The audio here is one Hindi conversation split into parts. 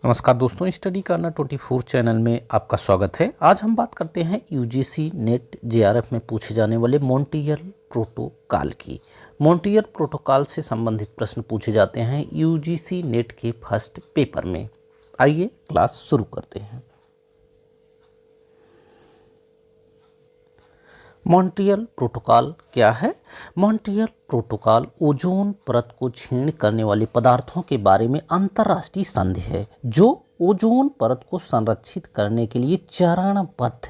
नमस्कार दोस्तों, स्टडी करना 24 चैनल में आपका स्वागत है। आज हम बात करते हैं यूजीसी नेट जेआरएफ में पूछे जाने वाले मॉन्ट्रियल प्रोटोकॉल की। मॉन्ट्रियल प्रोटोकॉल से संबंधित प्रश्न पूछे जाते हैं यूजीसी नेट के फर्स्ट पेपर में। आइए क्लास शुरू करते हैं। मॉन्ट्रियल प्रोटोकॉल क्या है? मॉन्ट्रियल प्रोटोकॉल ओजोन परत को क्षीण करने वाले पदार्थों के बारे में अंतर्राष्ट्रीय संधि है जो ओजोन परत को संरक्षित करने के लिए चरणबद्ध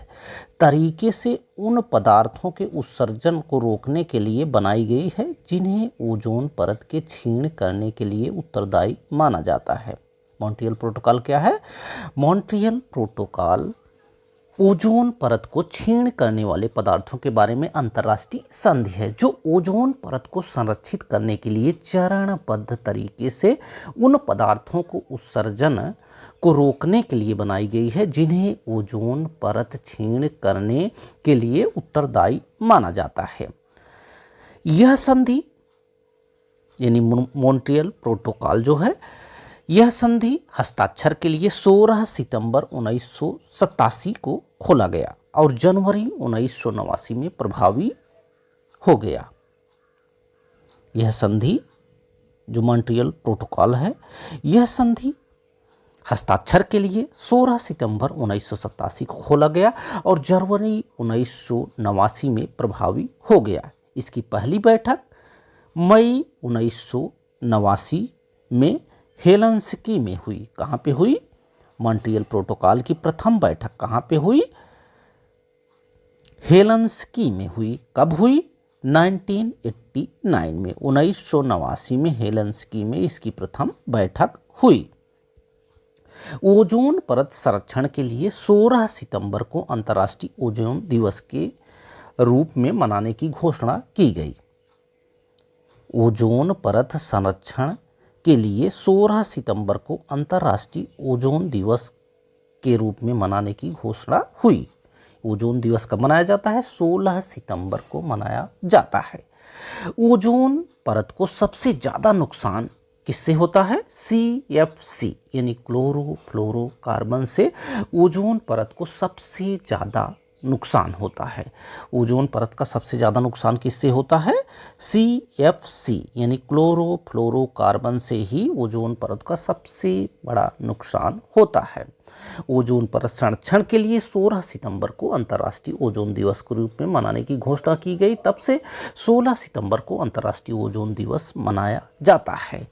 तरीके से उन पदार्थों के उत्सर्जन को रोकने के लिए बनाई गई है जिन्हें ओजोन परत के क्षीण करने के लिए उत्तरदायी माना जाता है। मॉन्ट्रियल प्रोटोकॉल क्या है? मॉन्ट्रियल प्रोटोकॉल ओजोन परत को क्षीण करने वाले पदार्थों के बारे में अंतर्राष्ट्रीय संधि है जो ओजोन परत को संरक्षित करने के लिए चरणबद्ध तरीके से उन पदार्थों को उत्सर्जन को रोकने के लिए बनाई गई है जिन्हें ओजोन परत क्षीण करने के लिए उत्तरदायी माना जाता है। यह संधि यानी मॉन्ट्रियल प्रोटोकॉल जो है, यह संधि हस्ताक्षर के लिए 16 सितंबर 1987 को खोला गया और जनवरी 1989 में प्रभावी हो गया। यह संधि जो मॉन्ट्रियल प्रोटोकॉल है, यह संधि हस्ताक्षर के लिए 16 सितंबर 1987 को खोला गया और जनवरी 1989 में प्रभावी हो गया। इसकी पहली बैठक मई 1989 में हेलसिंकी में हुई। कहाँ पे हुई? मॉन्ट्रियल प्रोटोकॉल की प्रथम बैठक कहाँ पे हुई? हेलसिंकी में हुई। कब हुई? 1989 में, 1989 में हेलसिंकी में इसकी प्रथम बैठक हुई। ओजोन परत संरक्षण के लिए 16 सितंबर को अंतर्राष्ट्रीय ओजोन दिवस के रूप में मनाने की घोषणा की गई। ओजोन परत संरक्षण के लिए 16 सितंबर को अंतर्राष्ट्रीय ओजोन दिवस के रूप में मनाने की घोषणा हुई। ओजोन दिवस कब मनाया जाता है? 16 सितंबर को मनाया जाता है। ओजोन परत को सबसे ज़्यादा नुकसान किससे होता है? CFC यानी क्लोरोफ्लोरोकार्बन से ओजोन परत को सबसे ज़्यादा नुकसान होता है। ओजोन परत का सबसे ज़्यादा नुकसान किससे होता है? CFC यानी क्लोरोफ्लोरोकार्बन से ही ओजोन परत का सबसे बड़ा नुकसान होता है। ओजोन परत संरक्षण के लिए 16 सितंबर को अंतर्राष्ट्रीय ओजोन दिवस के रूप में मनाने की घोषणा की गई। तब से 16 सितंबर को अंतर्राष्ट्रीय ओजोन दिवस मनाया जाता है।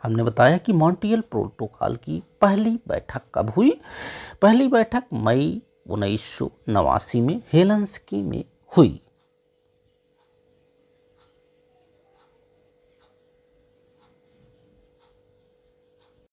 हमने बताया कि मॉन्ट्रियल प्रोटोकॉल की पहली बैठक कब हुई? पहली बैठक मई 1989 में हेलसिंकी में हुई।